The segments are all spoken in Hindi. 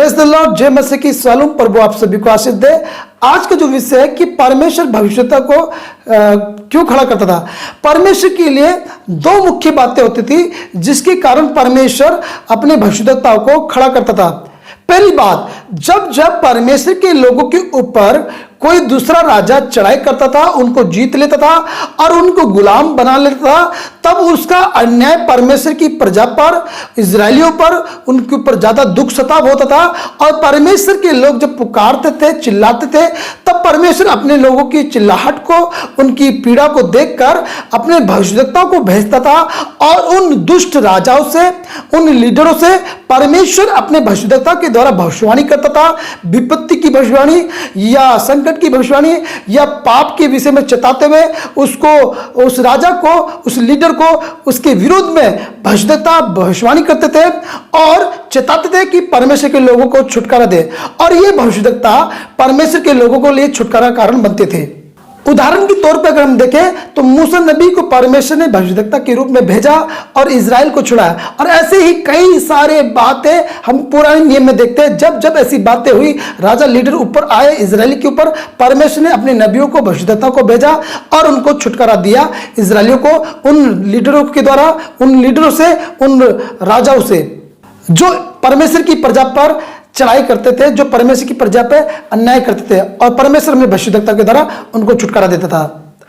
प्रेज द लॉर्ड, जय मसीह की सलाम। प्रभु आप सभी को आशीष दे। आज का जो विषय है कि परमेश्वर भविष्यता को क्यों खड़ा करता था। परमेश्वर के लिए दो मुख्य बातें होती थी जिसके कारण परमेश्वर अपने भविष्यताओं को खड़ा करता था। पहली बात, जब जब परमेश्वर के लोगों के ऊपर कोई दूसरा राजा चढ़ाई करता था, उनको जीत लेता था और उनको गुलाम बना लेता था, तब उसका अन्याय परमेश्वर की प्रजा पर, इजरायलियों पर, उनके ऊपर ज्यादा दुख सताव होता था। और परमेश्वर के लोग जब पुकारते थे, चिल्लाते थे, तब परमेश्वर अपने लोगों की चिल्लाहट को, उनकी पीड़ा को देखकर अपने भविष्यवक्ताओं को भेजता था और उन दुष्ट राजाओं से, उन लीडरों से परमेश्वर अपने भविष्यवक्ता के द्वारा भविष्यवाणी करता था। विपत्ति की भविष्यवाणी या संकट की भविष्यवाणी या पाप के विषय में चेताते हुए उसको, उस राजा को, उस लीडर को उसके विरोध में भविष्यवक्ता भविष्यवाणी करते थे और चेताते थे कि परमेश्वर के लोगों को छुटकारा दे। और ये भविष्यवक्ता परमेश्वर के लोगों को लिए छुटकारा कारण बनते थे। उदाहरण के तौर पर अगर हम देखें तो मूसा नबी को परमेश्वर ने भविष्यवक्ता के रूप में भेजा और इजराइल को छुड़ाया। और ऐसे ही कई सारे बातें हम पुराने नियम में देखते हैं। जब जब ऐसी बातें हुई, राजा लीडर ऊपर आए इजराइल के ऊपर, परमेश्वर ने अपने नबियों को, भविष्यवक्ताओं को भेजा और उनको छुटकारा दिया इजराइलियों को, उन लीडरों के द्वारा, उन लीडरों से, उन राजाओं से जो परमेश्वर की प्रजा पर चढ़ाई करते थे, जो परमेश्वर की प्रजा पे अन्याय करते थे। और परमेश्वर अपने भविष्यवक्ता के द्वारा उनको छुटकारा देता था,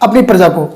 अपनी प्रजा को।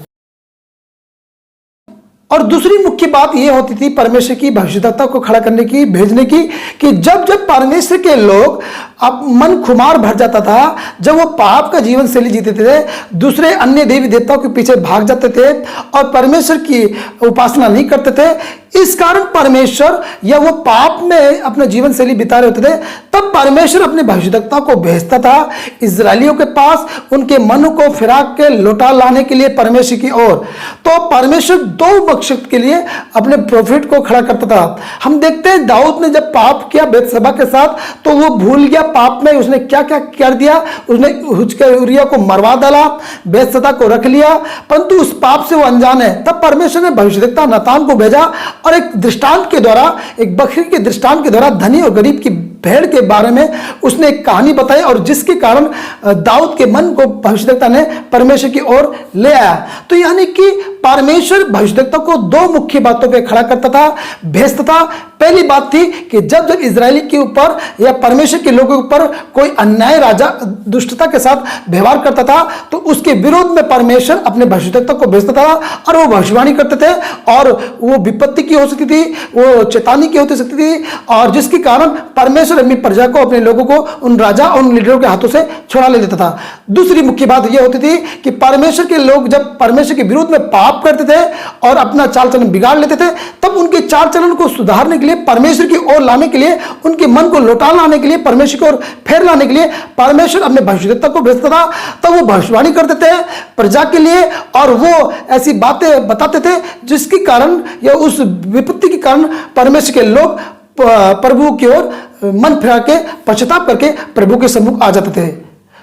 और दूसरी मुख्य बात यह होती थी परमेश्वर की भविष्यवक्ता को खड़ा करने की, भेजने की, कि जब जब परमेश्वर के लोग अब मन खुमार भर जाता था, जब वो पाप का जीवन शैली जीते थे, दूसरे अन्य देवी देवताओं के पीछे भाग जाते थे और परमेश्वर की उपासना नहीं करते थे, इस कारण परमेश्वर या वो पाप में अपना जीवन शैली बिता रहे होते थे, तब परमेश्वर अपने भविष्यवक्ता को भेजता था इजरायलियों के पास, उनके मन को फिरा के लौटा लाने के लिए परमेश्वर की ओर। तो परमेश्वर दो मकसद के लिए अपने प्रोफेट को खड़ा करता था। हम देखते हैं दाऊद ने जब पाप किया बेतशबा के साथ, तो वो भूल गया पाप में उसने क्या क्या कर दिया। उसने उरिया को मरवा डाला, बेतशबा को रख लिया, परंतु उस पाप से वो अनजान है। तब परमेश्वर ने भविष्यवक्ता नातान को भेजा और एक दृष्टांत के द्वारा, एक बकरी के दृष्टांत के द्वारा धनी और गरीब की भेड़ के बारे में उसने एक कहानी बताई और जिसके कारण दाऊद के मन को भविष्यवक्ता ने परमेश्वर की ओर ले आया। तो यानी कि परमेश्वर भविष्यवक्ता को दो मुख्य बातों पे खड़ा करता था, भेजता था। पहली बात थी कि जब जब इजरायली के ऊपर या परमेश्वर के लोगों के ऊपर कोई अन्याय राजा दुष्टता के साथ व्यवहार करता था, तो उसके विरोध में परमेश्वर अपने भविष्यवक्ता को भेजता था और वो भविष्यवाणी करते थे। और वो विपत्ति की हो सकती थी, वो चेतावनी की हो सकती थी, और जिसके कारण परमेश्वर अपनी प्रजा को, अपने लोगों को उन राजा, उन लीडरों के हाथों से छुड़ा ले देता था। दूसरी मुख्य बात यह होती थी कि परमेश्वर के लोग जब परमेश्वर के विरोध में पाप करते थे और अपना चाल चलन बिगाड़ लेते थे, तब उनके चाल चलन को सुधारने के लिए, परमेश्वर की ओर लाने के लिए, उनके मन को लौटा लाने के लिए, परमेश्वर की ओर फेर लाने के लिए परमेश्वर अपने भविष्यवक्ता को भेजता था। तब वो भविष्यवाणी करते थे प्रजा के लिए और वो ऐसी बातें बताते थे जिसके कारण या उस विपत्ति के कारण परमेश्वर के लोग प्रभु की ओर मन फिरा के, पश्चाताप करके प्रभु के सम्मुख आ जाते थे।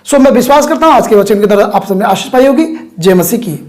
सो मैं विश्वास करता हूं आज के वचन के द्वारा आप सबने आशीष पाई होगी। जय मसीह की।